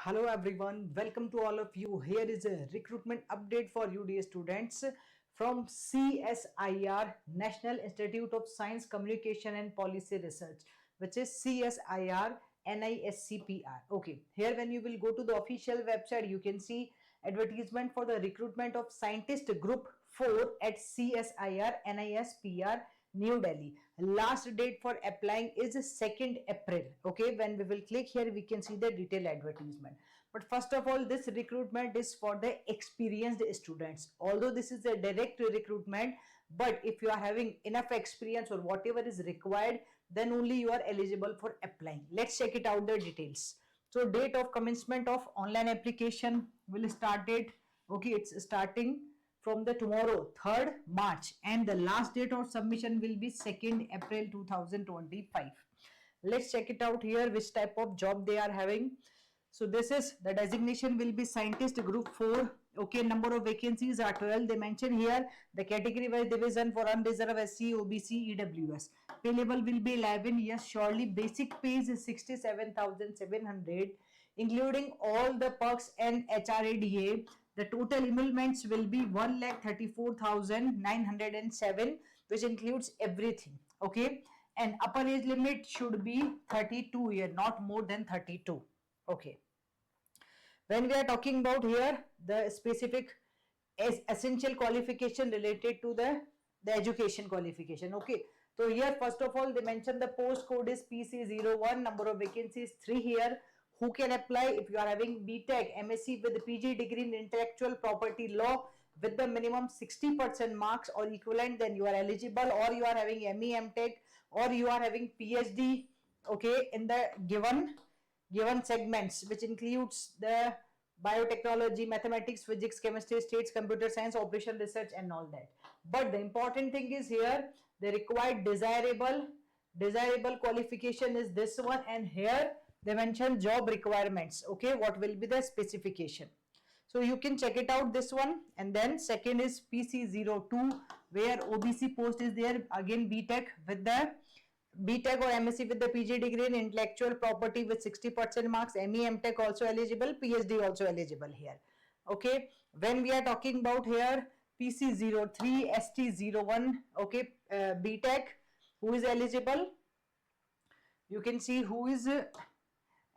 Hello everyone, welcome to all of you. Here is a recruitment update for UDA students from CSIR, National Institute of Science, Communication and Policy Research, which is CSIR NISCPR. Okay, here when you will go to the official website, you can see advertisement for the recruitment of scientist group 4 at CSIR NISPR New Delhi. Last date for applying is 2nd April. Okay, when we will click here, we can see the detailed advertisement. But first of all, this recruitment is for the experienced students. Although this is a direct recruitment, but if you are having enough experience or whatever is required, then only you are eligible for applying. Let's check it out the details. So date of commencement of online application will start it. Okay, it's starting from the tomorrow 3rd March and the last date of submission will be 2nd April 2025. Let's check it out here which type of job they are having. So this is the designation will be scientist group 4. Okay, number of vacancies are 12. They mention here the category wise division for unreserved SC, OBC, EWS. Pay level will be 11. Yes, surely basic pay is 67,700 including all the perks and HRADA. The total emoluments will be 1,34,907, which includes everything. Okay, and upper age limit should be 32 years, not more than 32. Okay. When we are talking about here the specific essential qualification related to the education qualification. Okay, so here first of all they mention the post code is PC01, number of vacancies 3 here. Who can apply? If you are having BTech, MSc with PG degree in intellectual property law with the minimum 60% marks or equivalent, then you are eligible, or you are having ME, MTech, or you are having PhD, okay, in the given segments, which includes the biotechnology, mathematics, physics, chemistry, states, computer science, operation research and all that. But the important thing is here the required desirable qualification is this one, and here they mention job requirements. Okay, what will be the specification? So you can check it out this one. And then second is PC02 where OBC post is there, again BTech or MSc with the PG degree in intellectual property with 60% marks, ME, MTech also eligible, PhD also eligible here. Okay, when we are talking about here PC03, ST01, okay, BTech, who is eligible? You can see who is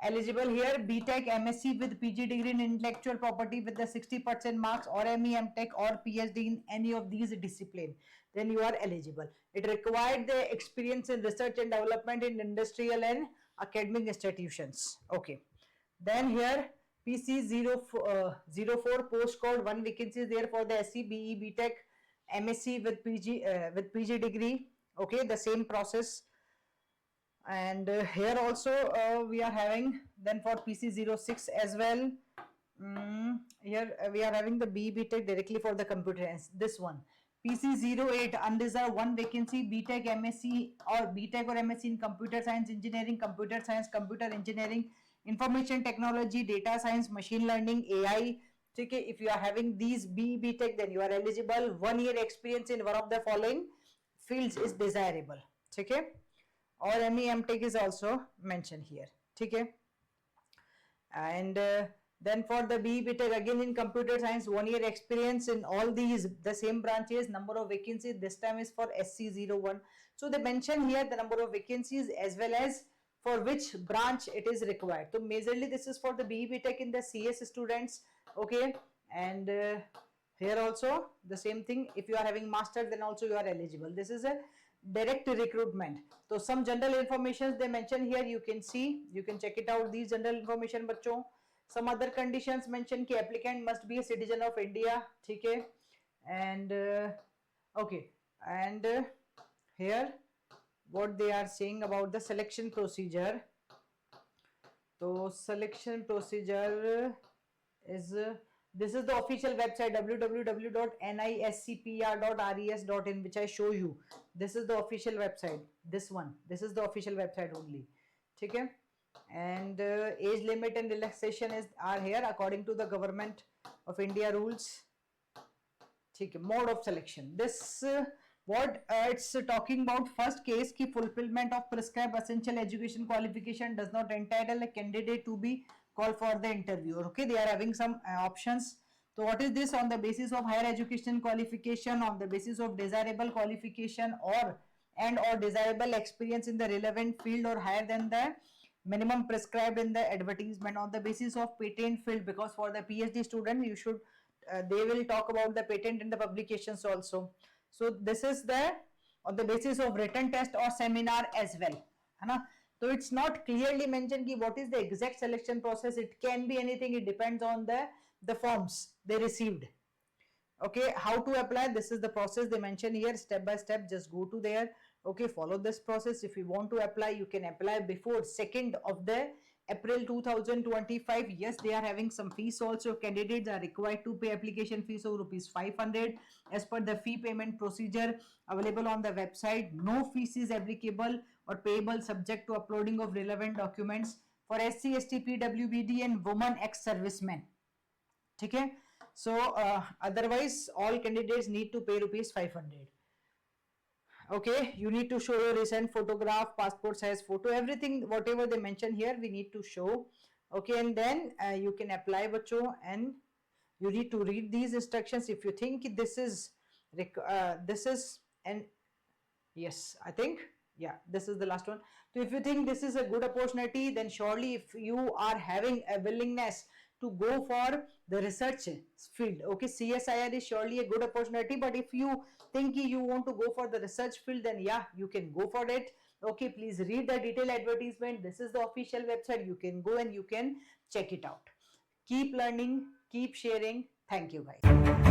eligible here: BTech, MSc with PG degree in intellectual property with the 60% marks, or ME, MTech or PhD in any of these discipline, then you are eligible. It required the experience in research and development in industrial and academic institutions. Okay, then here PC04 postcode 1 vacancy is there for the SC, BE, BTech, MSc with PG degree. Okay, the same process. And here also we are having then for PC06 as well. Here we are having the BTech directly for the computer science. This one PC08 unreserved 1 vacancy, BTech, MSc or BTech or MSc in computer science engineering, computer science, computer engineering, information technology, data science, machine learning, AI. Okay, if you are having these BTech, then you are eligible. 1 year experience in one of the following fields is desirable. Okay, or ME, MTech is also mentioned here. Okay, and then for the BTech, again in computer science, 1 year experience in all these the same branches. Number of vacancies this time is for SC01. So they mention here the number of vacancies as well as for which branch it is required. So majorly this is for the BTech in the CS students. Okay, and here also the same thing. If you are having master, then also you are eligible. This is a direct recruitment. So some general information they mention here, you can see, you can check it out, these general information बच्चों. Some other conditions mention कि applicant must be a citizen of India. ठीक है, and okay, and here what they are saying about the selection procedure. So selection procedure is this is the official website www.niscpr.res.in, which I show you. This is the official website. This one, this is the official website only. Okay, and age limit and relaxation are here according to the government of India rules. Okay, mode of selection. This what it's talking about. First case ki fulfillment of prescribed essential education qualification does not entitle a candidate to be call for the interview. Okay, they are having some options. So what is this? On the basis of higher education qualification, on the basis of desirable qualification or desirable experience in the relevant field or higher than the minimum prescribed in the advertisement, on the basis of patent field, because for the PhD student you should they will talk about the patent in the publications also. So this is the on the basis of written test or seminar as well, है ना. So it's not clearly mentioned कि what is the exact selection process. It can be anything. It depends on the forms they received. Okay, how to apply? This is the process they mention here, step by step. Just go to there. Okay, follow this process. If you want to apply, you can apply before 2nd of the April 2025. Yes, they are having some fees also. Candidates are required to pay application fees of rupees 500 as per the fee payment procedure available on the website. No fees is applicable or payable subject to uploading of relevant documents for SC, ST, PWBD and women ex-servicemen. Okay, so otherwise all candidates need to pay rupees 500. Okay, you need to show your recent photograph, passport size photo, everything whatever they mention here we need to show. Okay, and then you can apply bacho, and you need to read these instructions. If you think this is and yes, I think, yeah, this is the last one. So if you think this is a good opportunity, then surely if you are having a willingness to go for the research field, okay, CSIR is surely a good opportunity. But if you think you want to go for the research field, then yeah, you can go for it. Okay, please read the detailed advertisement. This is the official website. You can go and you can check it out. Keep learning, keep sharing. Thank you guys.